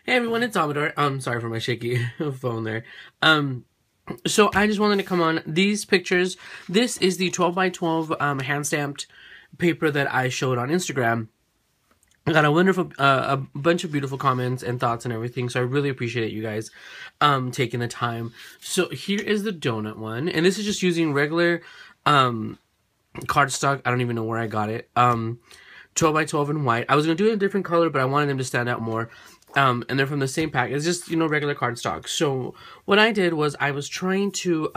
Hey everyone, it's Amador. Sorry for my shaky phone there. So I just wanted to come on these pictures. This is the 12 by 12 hand stamped paper that I showed on Instagram. I got a wonderful, a bunch of beautiful comments and thoughts and everything. So I really appreciate you guys taking the time. So here is the donut one, and this is just using regular cardstock. I don't even know where I got it. 12 by 12 in white. I was gonna do it in a different color, but I wanted them to stand out more. And they're from the same pack. It's just, you know, regular cardstock. So what I did was I was trying to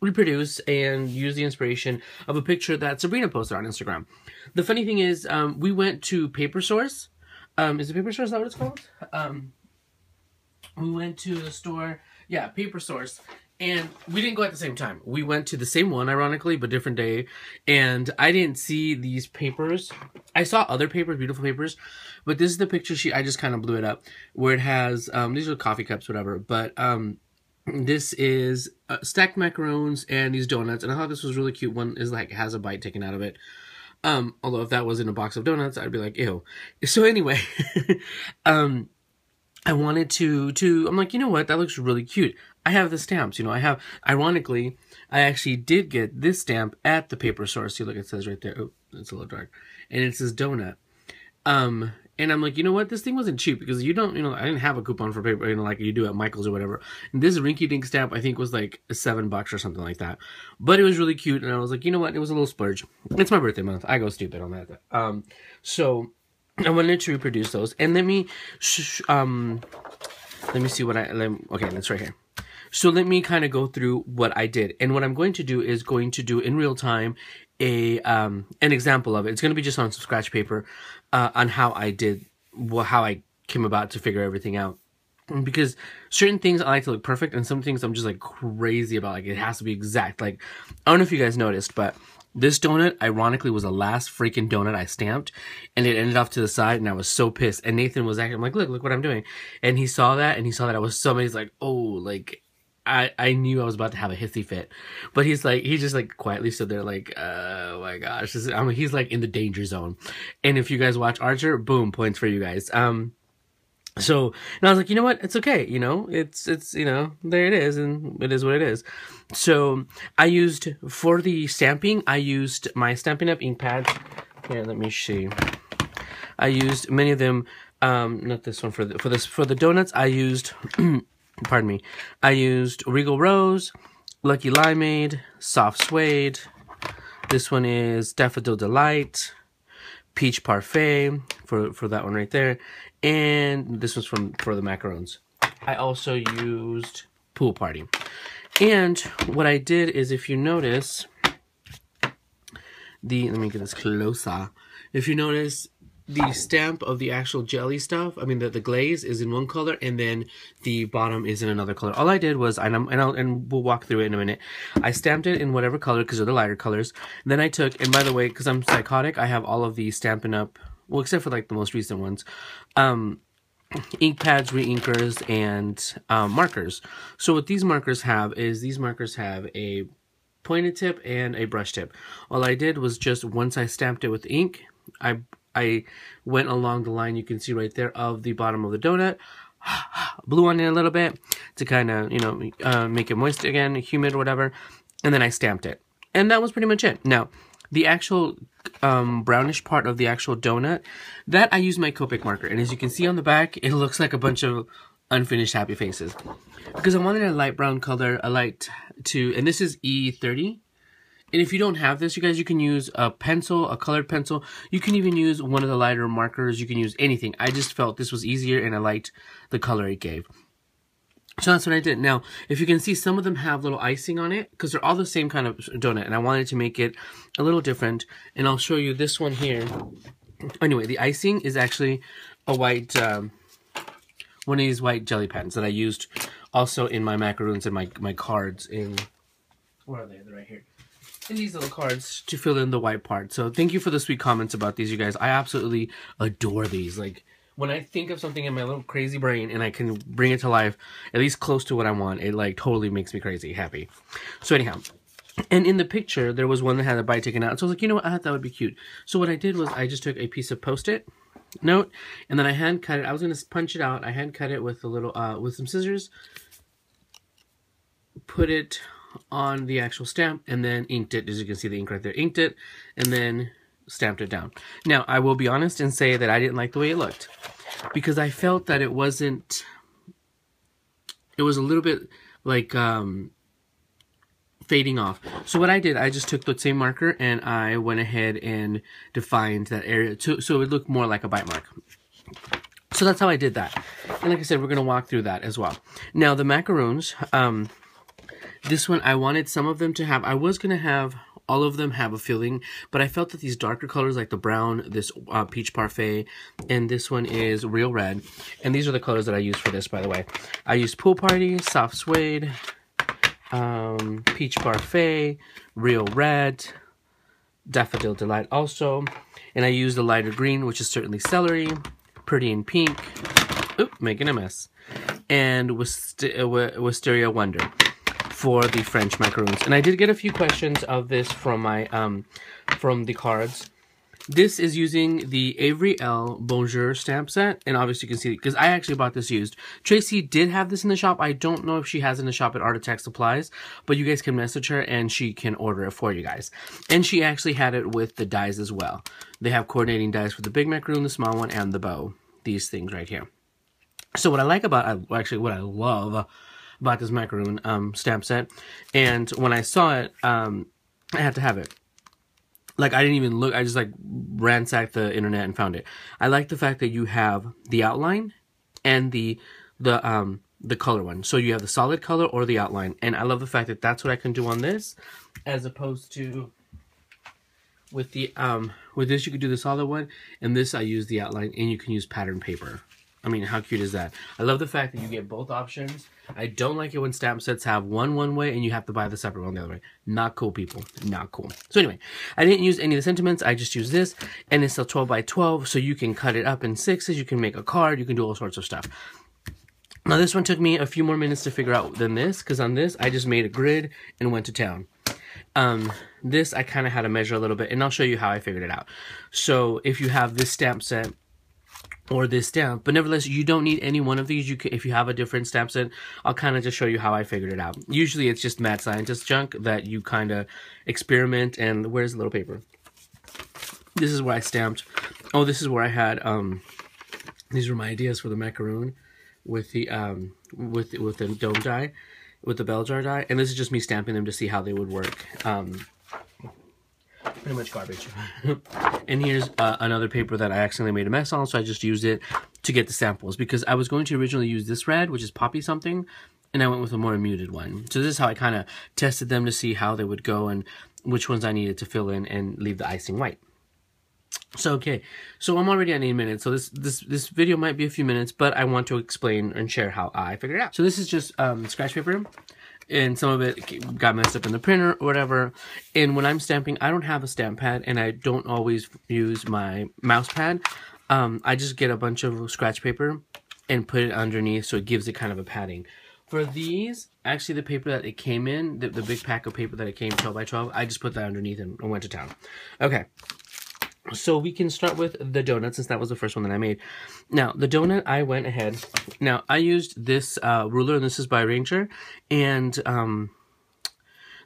reproduce and use the inspiration of a picture that Sabrina posted on Instagram. The funny thing is, we went to Paper Source. Is it Paper Source? Is that what it's called? We went to the store. Yeah, Paper Source. And we didn't go at the same time. We went to the same one, ironically, but different day. And I didn't see these papers. I saw other papers, beautiful papers. But this is the picture sheet. I just kind of blew it up. Where it has, these are coffee cups, whatever. But this is stacked macarons and these donuts. And I thought this was really cute. One is like, has a bite taken out of it. Although if that was in a box of donuts, I'd be like, ew. So anyway, I wanted to, I'm like, you know what? That looks really cute. I have the stamps, you know, ironically, I actually did get this stamp at the Paper Source. See, look, it says right there. Oh, it's a little dark. And it says donut. And I'm like, you know what? This thing wasn't cheap because you don't, you know, I didn't have a coupon for paper, you know, like you do at Michael's or whatever. And this Rinky Dink stamp, I think, was like $7 or something like that. But it was really cute. And I was like, you know what? It was a little splurge. It's my birthday month. I go stupid on that. So I wanted to reproduce those. And let me see what okay, that's right here. So let me kind of go through what I did. And what I'm going to do is going to do in real time an example of it. It's going to be just on some scratch paper on how I did, how I came about to figure everything out. Because certain things I like to look perfect, and some things I'm just like crazy about. Like it has to be exact. Like, I don't know if you guys noticed, but this donut, ironically, was the last freaking donut I stamped, and it ended off to the side, and I was so pissed. And Nathan was acting, I'm like, look what I'm doing. And he saw that, I was so amazed, like, oh, like, I knew I was about to have a hissy fit. But he just like quietly stood there like, oh my gosh. He's like in the danger zone. And if you guys watch Archer, boom, points for you guys. So, and I was like, you know what? It's okay. You know, it's, you know, there it is. And it is what it is. So I used, for the stamping, I used my Stampin' Up! Ink pads. Here, let me see. I used many of them, not this one, for the donuts, I used, pardon me, I used Regal Rose, Lucky Limeade, Soft Suede. This one is Daffodil Delight, Peach Parfait for that one right there. And this one's for the macarons. I also used Pool Party. And what I did is, if you notice, let me get this closer. If you notice, the stamp of the actual jelly stuff, I mean the glaze is in one color, and then the bottom is in another color. All I did was, and we'll walk through it in a minute, I stamped it in whatever color because they're the lighter colors. And then I took, and by the way, because I'm psychotic, I have all of the Stampin' Up!, well, except for like the most recent ones, ink pads, re-inkers, and markers. So what these markers have is, these markers have a pointed tip and a brush tip. All I did was just, once I stamped it with ink, I went along the line you can see right there of the bottom of the donut, blew on it a little bit to kind of, you know, make it moist again, humid or whatever, and then I stamped it. And that was pretty much it. Now, the actual brownish part of the actual donut, that I used my Copic marker. And as you can see on the back, it looks like a bunch of unfinished happy faces. Because I wanted a light brown color, and this is E30. And if you don't have this, you guys, you can use a pencil, a colored pencil. You can even use one of the lighter markers. You can use anything. I just felt this was easier, and I liked the color it gave. So that's what I did. Now, if you can see, some of them have little icing on it, because they're all the same kind of donut, and I wanted to make it a little different. And I'll show you this one here. Anyway, the icing is actually a white, one of these white jelly pens that I used also in my macaroons and my cards in, where are they? They're right here. And these little cards to fill in the white part. So thank you for the sweet comments about these, you guys. I absolutely adore these. Like, when I think of something in my little crazy brain and I can bring it to life, at least close to what I want, it like totally makes me crazy happy. So anyhow, and in the picture, there was one that had a bite taken out. So I was like, you know what? I thought that would be cute. So what I did was I just took a piece of Post-it, note, and then I hand cut it. I was gonna punch it out. I hand cut it with a little with some scissors, put it on the actual stamp, and then inked it. As you can see, the ink right there, inked it, and then stamped it down. Now, I will be honest and say that I didn't like the way it looked, because I felt that it was a little bit like fading off. So what I did, I just took the same marker and I went ahead and defined that area so it looked more like a bite mark. So that's how I did that. And like I said, we're going to walk through that as well. Now the macaroons, this one, I wanted some of them to have, I was going to have all of them have a filling, but I felt that these darker colors like the brown, this peach parfait, and this one is real red. And these are the colors that I used for this, by the way. I used Pool Party, Soft Suede, Peach Parfait, Real Red, Daffodil Delight also. And I used the lighter green, which is certainly Celery, Pretty in Pink, oop, making a mess, and Wisteria Wonder for the French macaroons. And I did get a few questions of this from my from the cards. This is using the Avery Elle Bonjour stamp set, and obviously you can see because I actually bought this used. Tracy did have this in the shop. I don't know if she has it in the shop at Art Attack Supplies, but you guys can message her and she can order it for you guys. And she actually had it with the dies as well. They have coordinating dies for the big macaroon, the small one, and the bow. These things right here. So what I like about, actually what I love about this macaroon stamp set, and when I saw it, I had to have it. Like, I didn't even look, I just like ransacked the internet and found it. I like the fact that you have the outline and the color one. So you have the solid color or the outline. And I love the fact that that's what I can do on this, as opposed to with the with this you could do the solid one, and this I use the outline, and you can use pattern paper. I mean, how cute is that? I love the fact that you get both options. I don't like it when stamp sets have one way and you have to buy the separate one the other way. Not cool, people. Not cool. So anyway, I didn't use any of the sentiments. I just used this, and it's a 12 by 12, so you can cut it up in 6s. You can make a card. You can do all sorts of stuff. Now, this one took me a few more minutes to figure out than this, because on this, I just made a grid and went to town. This, I kind of had to measure a little bit, and I'll show you how I figured it out. So if you have this stamp set, or this stamp, but nevertheless, you don't need any one of these. You can, if you have a different stamp set, I'll kind of just show you how I figured it out. Usually it's just mad scientist junk that you kind of experiment. And where's the little paper? This is where I stamped. Oh, this is where I had these were my ideas for the macaroon with the with the dome die, with the bell jar die, and this is just me stamping them to see how they would work. Pretty much garbage. And here's another paper that I accidentally made a mess on, so I just used it to get the samples, because I was going to originally use this red, which is poppy something, and I went with a more muted one. So this is how I kind of tested them to see how they would go and which ones I needed to fill in and leave the icing white. So okay, so I'm already at 8 minutes, so this video might be a few minutes, but I want to explain and share how I figured it out. So this is just scratch paper, and some of it got messed up in the printer or whatever. And when I'm stamping, I don't have a stamp pad, and I don't always use my mouse pad. I just get a bunch of scratch paper and put it underneath, so it gives it kind of a padding. For these, actually the paper that it came in, the big pack of paper that it came 12 by 12, I just put that underneath and went to town. Okay. So we can start with the donut, since that was the first one that I made. Now, the donut, I went ahead. Now, I used this ruler, and this is by Ranger. And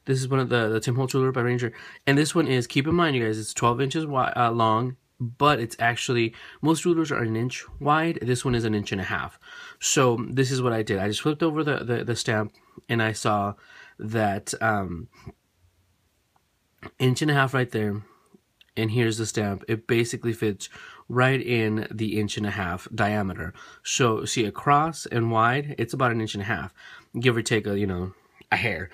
this is one of the Tim Holtz ruler by Ranger. And this one is, keep in mind, you guys, it's 12 inches long, but it's actually, most rulers are 1 inch wide. This one is 1.5 inches. So this is what I did. I just flipped over the stamp, and I saw that 1.5 inches right there. And here's the stamp. It basically fits right in the 1.5 inch diameter. So see, across and wide, it's about 1.5 inches, give or take a hair.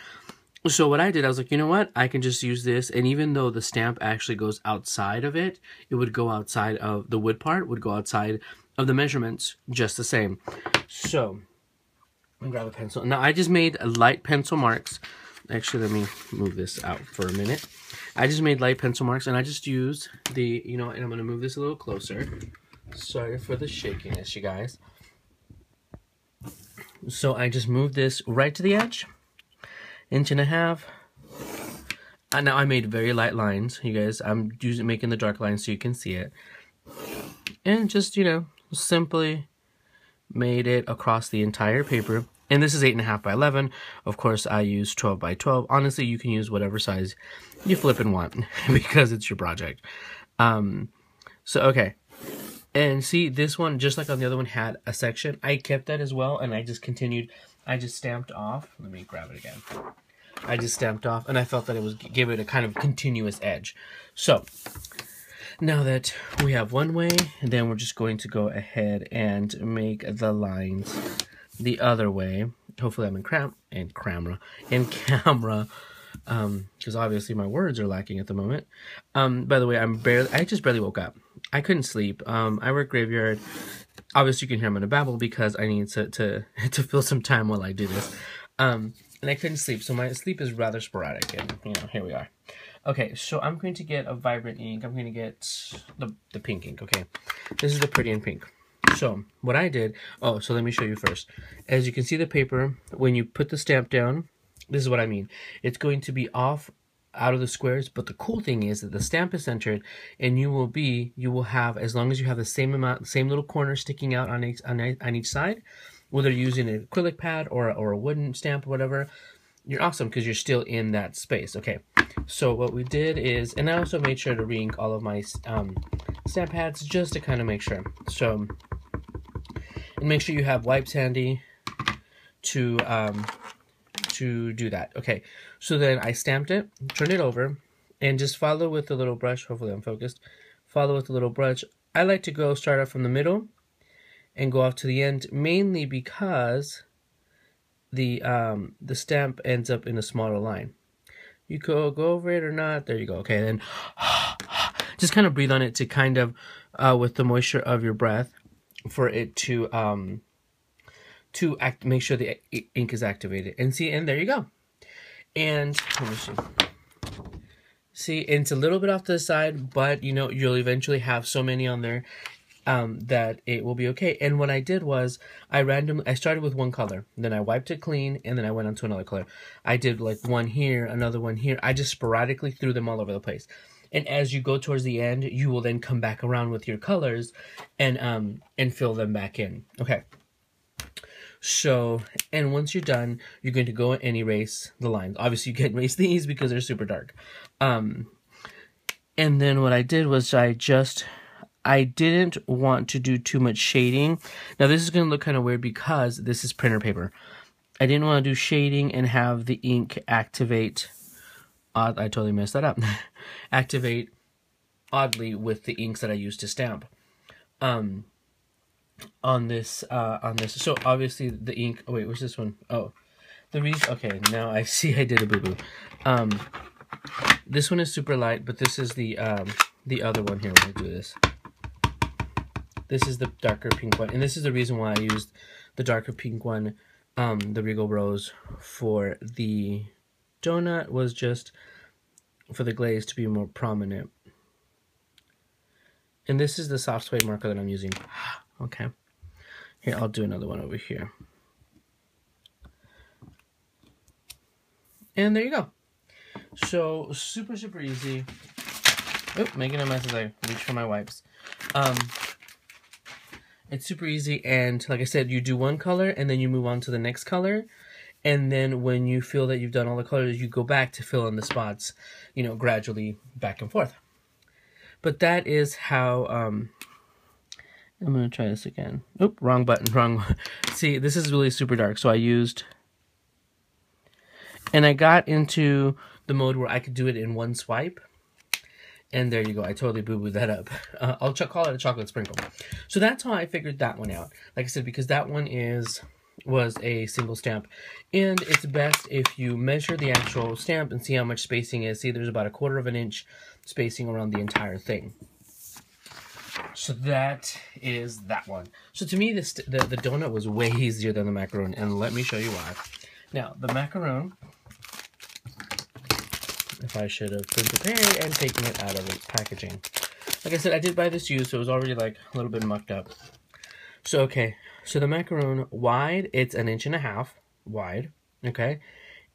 So what I did, I was like, you know what? I can just use this. And even though the stamp actually goes outside of it, it would go outside of the wood part, would go outside of the measurements just the same. So let me grab a pencil. Now I just made light pencil marks. Actually, let me move this out for a minute. I just made light pencil marks, and I just used the, and I'm going to move this a little closer. Sorry for the shakiness, you guys. So I just moved this right to the edge, 1.5 inches. And now I made very light lines, you guys. I'm making the dark lines so you can see it. and just, you know, simply made it across the entire paper. And this is 8.5 by 11. Of course, I use 12 by 12. Honestly, you can use whatever size you flip and want because it's your project. So, okay. And see, this one, just like on the other one, had a section. I kept that as well, and I just continued. I just stamped off. Let me grab it again. I just stamped off, and I felt that it was give it a kind of continuous edge. So, now that we have one way, then we're just going to go ahead and make the lines the other way. Hopefully I'm in camera, because obviously my words are lacking at the moment. By the way, I just barely woke up. I couldn't sleep. I work graveyard. Obviously you can hear I'm gonna babble because I need to fill some time while I do this. And I couldn't sleep, so my sleep is rather sporadic, and you know, here we are. Okay, so I'm going to get a vibrant ink. I'm going to get the pink ink, okay? This is the pretty in pink. So, what I did, so let me show you first. As you can see the paper, when you put the stamp down, this is what I mean. It's going to be off out of the squares, but the cool thing is that the stamp is centered, and you will have, as long as you have the same amount, same little corner sticking out on each side, whether you're using an acrylic pad or a wooden stamp or whatever, you're awesome because you're still in that space. Okay, so what we did is, and I also made sure to re-ink all of my stamp pads just to kind of make sure. So, and make sure you have wipes handy to do that. Okay, so then I stamped it, turn it over, and just follow with the little brush. Hopefully I'm focused. Follow with the little brush. I like to start off from the middle and go off to the end, mainly because the stamp ends up in a smaller line. You go over it or not. There you go. Okay, then just kind of breathe on it to kind of, with the moisture of your breath, for it to make sure the ink is activated. And see, and there you go. And let me see. See, it's a little bit off to the side, but you know, you'll eventually have so many on there that it will be okay. And what I did was I started with one color, then I wiped it clean, and then I went on to another color. I did like one here, another one here. I just sporadically threw them all over the place. And as you go towards the end, you will then come back around with your colors and fill them back in. Okay. So, and once you're done, you're going to go and erase the lines. Obviously, you can't erase these because they're super dark. And then what I did was I didn't want to do too much shading. Now, this is going to look kind of weird because this is printer paper. I didn't want to do shading and have the ink activate. I totally messed that up. Activate oddly with the inks that I used to stamp. On this, so obviously the ink, oh wait, where's this one? Oh, the reason, okay, now I see I did a boo-boo. This one is super light, but this is the other one here when I do this. This is the darker pink one, and this is the reason why I used the darker pink one, the Regal Rose, for the donut, was just for the glaze to be more prominent. And this is the soft suede marker that I'm using. Okay. Here, I'll do another one over here. And there you go. So, super, super easy. Oop, making a mess as I reach for my wipes. It's super easy, and like I said, you do one color, and then you move on to the next color. And then when you feel that you've done all the colors, you go back to fill in the spots, you know, gradually back and forth. But that is how, I'm going to try this again. Oop, wrong button, wrong. See, this is really super dark, so I used, and I got into the mode where I could do it in one swipe. And there you go, I totally boo-booed that up. I'll call it a chocolate sprinkle. So that's how I figured that one out. Like I said, because that one was a single stamp. And it's best if you measure the actual stamp and see how much spacing is. See, there's about 1/4 of an inch spacing around the entire thing. So that is that one. So to me, the donut was way easier than the macaron, and let me show you why. Now, the macaron, if I should have been prepared and taken it out of its packaging. Like I said, I did buy this used, so it was already like a little bit mucked up. So, okay, so the macaron wide, it's 1.5 inches wide, okay?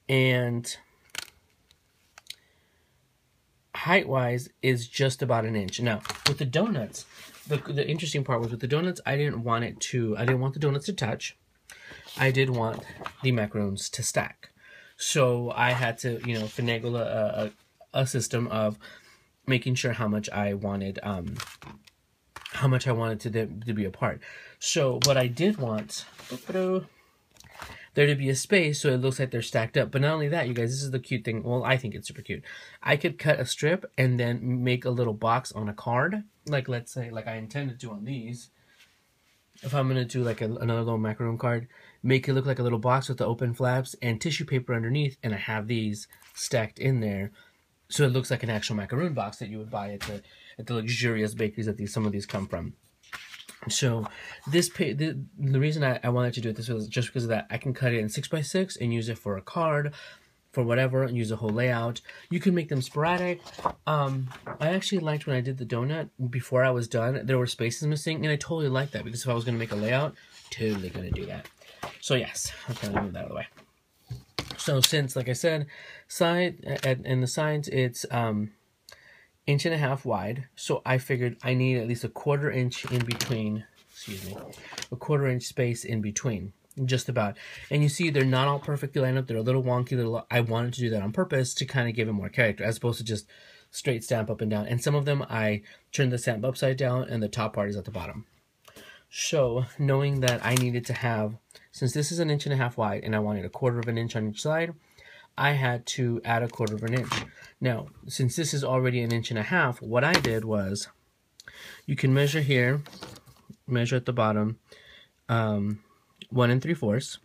And height-wise is just about 1 inch. Now, with the donuts, the interesting part was with the donuts, I didn't want the donuts to touch. I did want the macaroons to stack. So I had to, you know, finagle a system of making sure how much I wanted to be apart. So what I did want there to be a space so it looks like they're stacked up. But not only that, you guys, this is the cute thing. Well, I think it's super cute. I could cut a strip and then make a little box on a card. Like, let's say, like I intended to on these. If I'm going to do like another little macaroon card, make it look like a little box with the open flaps and tissue paper underneath, and I have these stacked in there. So it looks like an actual macaroon box that you would buy at the luxurious bakeries that some of these come from. So the reason I wanted to do it this was just because of that. I can cut it in 6x6 and use it for a card, for whatever, and use a whole layout. You can make them sporadic. I actually liked when I did the donut, before I was done, there were spaces missing, and I totally liked that, because if I was going to make a layout, totally going to do that. So yes, okay, let me move that out of the way. So since, like I said, in the sides, it's 1.5 inches wide. So I figured I need at least a 1/4 inch in between, a 1/4 inch space in between, just about. And you see they're not all perfectly lined up. They're a little wonky. I wanted to do that on purpose to kind of give it more character, as opposed to just straight stamp up and down. And some of them I turned the stamp upside down and the top part is at the bottom. So knowing that I needed to have, since this is 1.5 inches wide and I wanted a 1/4 inch on each side, I had to add a 1/4 inch. Now, since this is already 1.5 inches, what I did was, you can measure here, measure at the bottom, 1 3/4.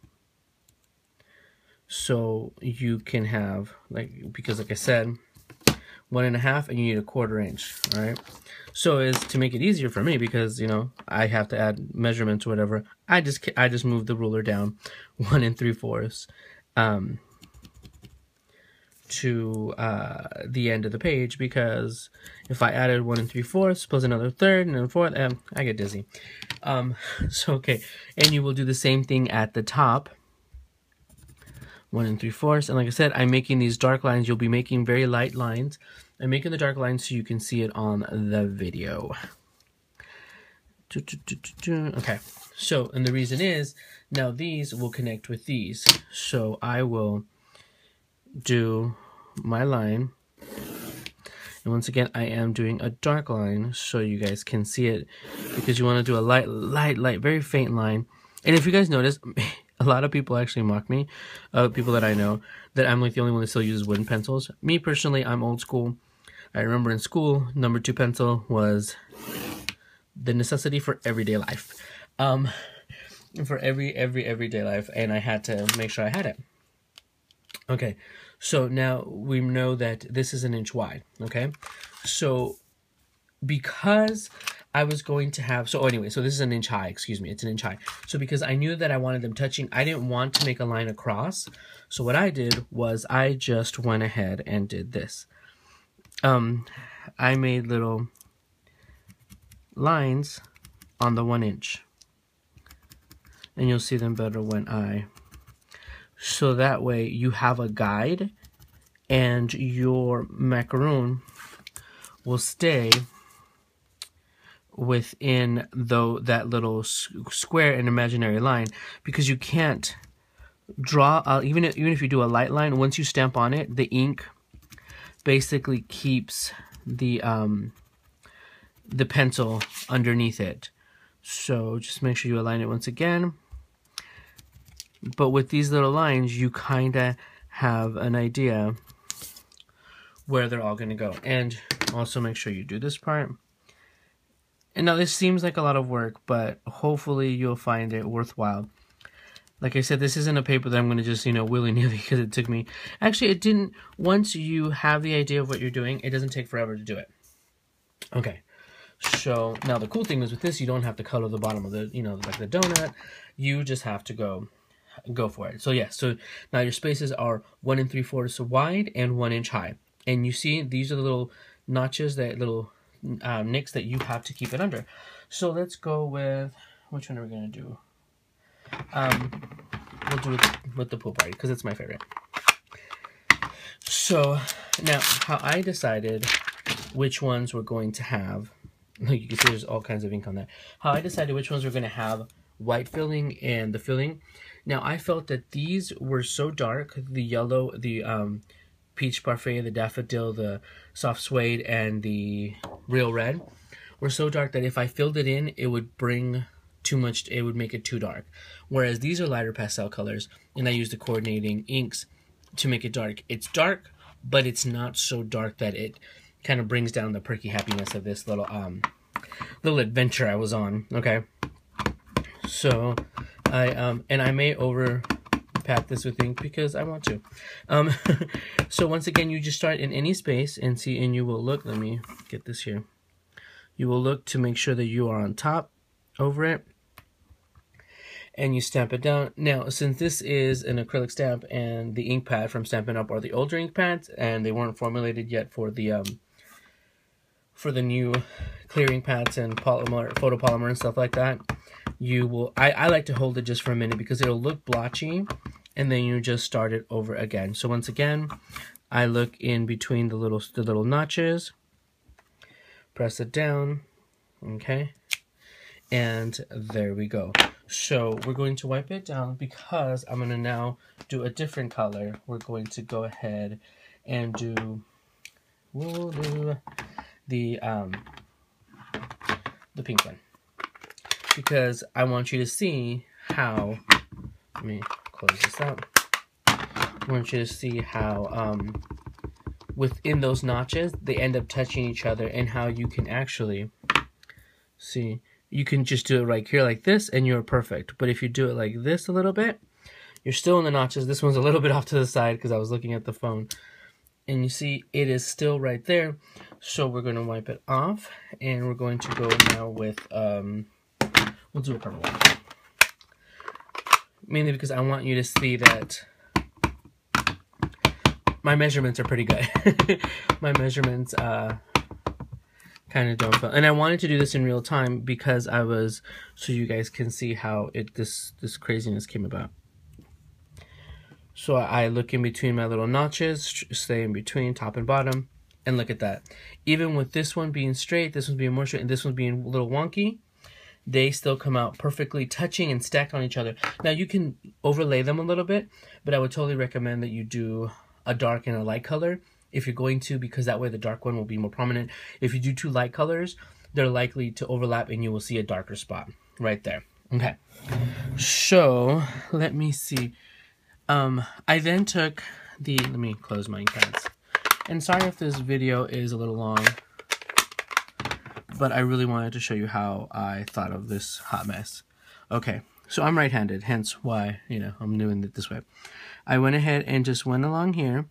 So you can have, because like I said, 1.5, and you need a 1/4 inch, all right? So is to make it easier for me, because, you know, I have to add measurements or whatever, I just move the ruler down 1 3/4 to the end of the page, because if I added 1 3/4 plus another third and then fourth, I get dizzy. So okay, and you will do the same thing at the top, 1 3/4, and like I said, I'm making these dark lines. You'll be making very light lines. I'm making the dark lines so you can see it on the video. Okay, so, and the reason is, now these will connect with these. So I will do my line, and once again I am doing a dark line so you guys can see it, because you want to do a light, very faint line. And if you guys notice, a lot of people actually mock me, people that I know, that I'm like the only one that still uses wooden pencils. Me personally, I'm old school. I remember in school, number 2 pencil was the necessity for everyday life, for everyday life, and I had to make sure I had it. Okay, so now we know that this is 1 inch wide, okay? So because I was going to have, so anyway, so this is 1 inch high, excuse me, it's 1 inch high. So because I knew that I wanted them touching, I didn't want to make a line across. So what I did was I just went ahead and did this. I made little lines on the 1 inch, and you'll see them better when so that way you have a guide, and your macaroon will stay within that little square and imaginary line, because you can't draw even if you do a light line, once you stamp on it, the ink basically keeps the pencil underneath it. So just make sure you align it once again. But with these little lines, you kind of have an idea where they're all going to go. And also make sure you do this part. And now this seems like a lot of work, but hopefully you'll find it worthwhile. Like I said, this isn't a paper that I'm going to just, you know, willy-nilly, because it took me... Actually, it didn't... Once you have the idea of what you're doing, it doesn't take forever to do it. Okay. So, now the cool thing is with this, you don't have to color the bottom of the, you know, like the donut. You just have to go for it. So, yeah. So, now your spaces are 1 3/4 wide and 1 inch high. And you see, these are the little notches, that little nicks that you have to keep it under. So, let's go with... Which one are we going to do? We'll do it with the pool party, because it's my favorite. So now how I decided which ones we're going to have Look, you can see there's all kinds of ink on that. How I decided which ones were going to have white filling and the filling. Now, I felt that these were so dark, the yellow, the peach parfait, the daffodil, the soft suede, and the real red were so dark that if I filled it in, it would bring too much, it would make it too dark. Whereas these are lighter pastel colors, and I used the coordinating inks to make it dark. It's dark, but it's not so dark that it kind of brings down the perky happiness of this little adventure I was on. Okay, so and I may over pat this with ink because I want to. So once again, you just start in any space and see, and you will look. Let me get this here. You will look to make sure that you are on top over it, and you stamp it down. Now, since this is an acrylic stamp and the ink pad from Stampin' Up! Are the older ink pads, and they weren't formulated yet for the new clear ink pads and polymer, photopolymer and stuff like that, you will. I like to hold it just for a minute because it'll look blotchy, and then you just start it over again. So once again, I look in between the little notches, press it down, okay, and there we go. So we're going to wipe it down because I'm going to now do a different color. We're going to go ahead and we'll do the pink one, because I want you to see how, let me close this up. I want you to see how within those notches they end up touching each other, and how you can actually see. You can just do it right here like this and you're perfect. But if you do it like this a little bit, you're still in the notches. This one's a little bit off to the side because I was looking at the phone. And you see it is still right there. So we're going to wipe it off, and we're going to go now with, we'll do a purple one. Mainly because I want you to see that my measurements are pretty good. My measurements kind of don't feel, and I wanted to do this in real time because so you guys can see how this craziness came about. So I look in between my little notches, stay in between top and bottom, and look at that. Even with this one being straight, this one being more straight, and this one being a little wonky, they still come out perfectly, touching and stacked on each other. Now you can overlay them a little bit, but I would totally recommend that you do a dark and a light color if you're going to, because that way the dark one will be more prominent. If you do two light colors, they're likely to overlap and you will see a darker spot right there. Okay, so let me see. I then took let me close my ink pads. And sorry if this video is a little long, but I really wanted to show you how I thought of this hot mess. Okay, so I'm right-handed, hence why, I'm doing it this way. I went ahead and just went along here.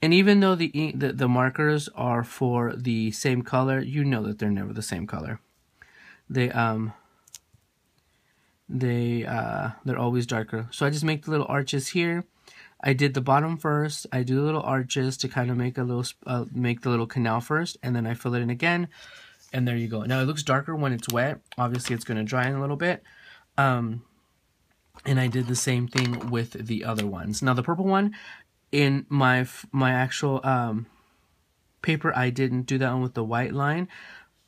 And even though the markers are for the same color, you know that they're never the same color. They're always darker. So I just make the little arches here. I did the bottom first. I do the little arches to kind of make the little canal first, and then I fill it in again. And there you go. Now it looks darker when it's wet. Obviously, it's going to dry in a little bit. And I did the same thing with the other ones. Now the purple one, in my actual paper, I didn't do that one with the white line,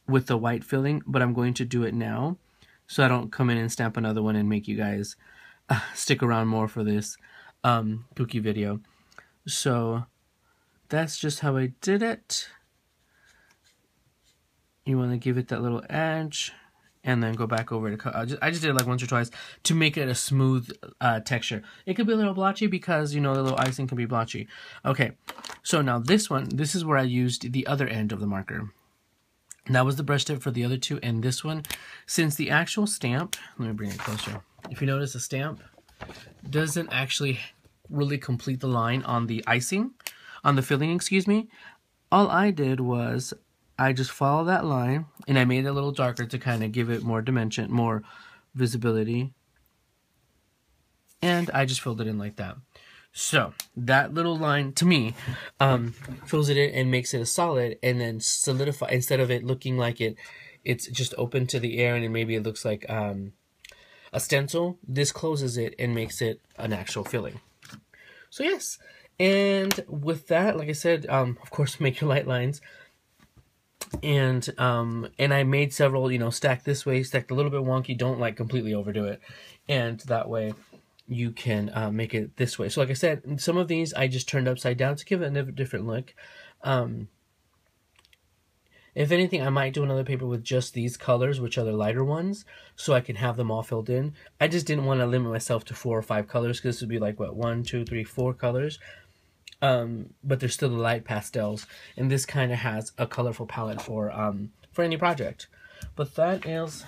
with the white filling, but I'm going to do it now, so I don't come in and stamp another one and make you guys stick around more for this kooky video. So that's just how I did it. You want to give it that little edge, and then go back over to, I just did it like once or twice to make it a smooth texture. It could be a little blotchy because, the little icing can be blotchy. Okay, so now this is where I used the other end of the marker. And that was the brush tip for the other two, and this one, since the actual stamp, let me bring it closer. If you notice, the stamp doesn't actually really complete the line on the icing, on the filling, excuse me. All I did was I just followed that line, and I made it a little darker to kind of give it more dimension, more visibility. And I just filled it in like that. So that little line, to me, fills it in and makes it a solid, and then solidify, instead of it looking like it's just open to the air and maybe it looks like a stencil. This closes it and makes it an actual filling. So yes, and with that, like I said, of course, make your light lines. And I made several, you know, stacked this way, stacked a little bit wonky, don't like completely overdo it. And that way you can make it this way. So like I said, some of these I just turned upside down to give it a different look. If anything, I might do another paper with just these colors, which are the lighter ones, so I can have them all filled in. I just didn't want to limit myself to 4 or 5 colors, because this would be like, what, 1, 2, 3, 4 colors. But there's still the light pastels, and this kind of has a colorful palette for any project. But that is,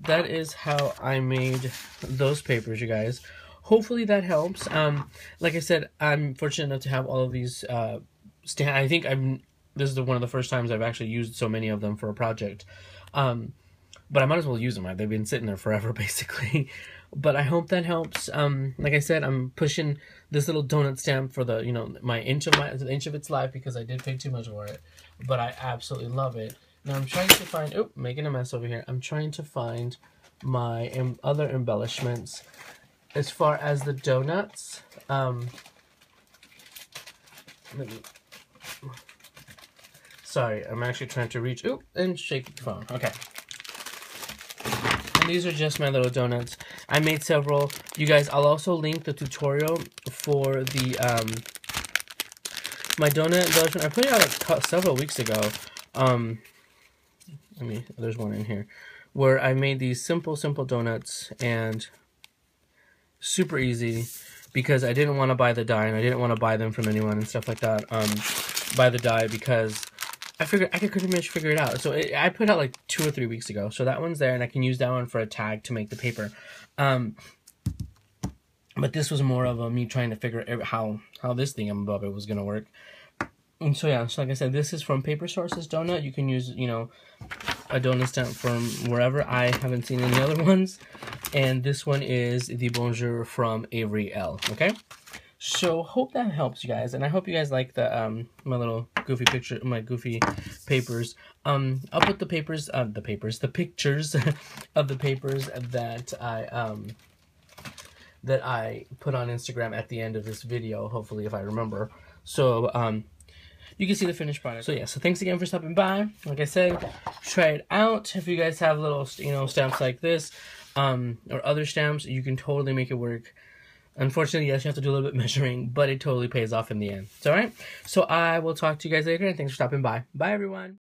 that is how I made those papers, you guys. Hopefully that helps. Like I said, I'm fortunate enough to have all of these. I think this is one of the first times I've actually used so many of them for a project. But I might as well use them. They've been sitting there forever, basically. But I hope that helps. Like I said, I'm pushing this little donut stamp for the, you know, the inch of its life, because I did pay too much for it. But I absolutely love it. Now I'm trying to find, oh, making a mess over here. I'm trying to find my other embellishments as far as the donuts. Sorry, I'm actually trying to reach, ooh, and shake the phone. Okay. And these are just my little donuts. I made several. You guys, I'll also link the tutorial for the my donut embellishment. I put it out like several weeks ago. There's one in here where I made these simple donuts, and super easy, because I didn't want to buy the die, and I didn't want to buy them from anyone and stuff like that. Buy the die, because I figured I could pretty much figure it out. So I put out like 2 or 3 weeks ago. So that one's there, and I can use that one for a tag to make the paper. But this was more of me trying to figure out how this thing above it was going to work. And so yeah, so like I said, this is from Paper Source's donut. You can use, you know, a donut stamp from wherever. I haven't seen any other ones. And this one is the Bonjour from Avery Elle. Okay? So hope that helps you guys, and I hope you guys like the my little goofy picture, my goofy papers. I'll put the pictures of the papers that I put on Instagram at the end of this video, hopefully, if I remember. So you can see the finished product. So yeah, so thanks again for stopping by. Like I said, try it out. If you guys have little, you know, stamps like this, or other stamps, you can totally make it work. Unfortunately, yes, you have to do a little bit measuring, but it totally pays off in the end. It's all right. So I will talk to you guys later, and thanks for stopping by. Bye, everyone.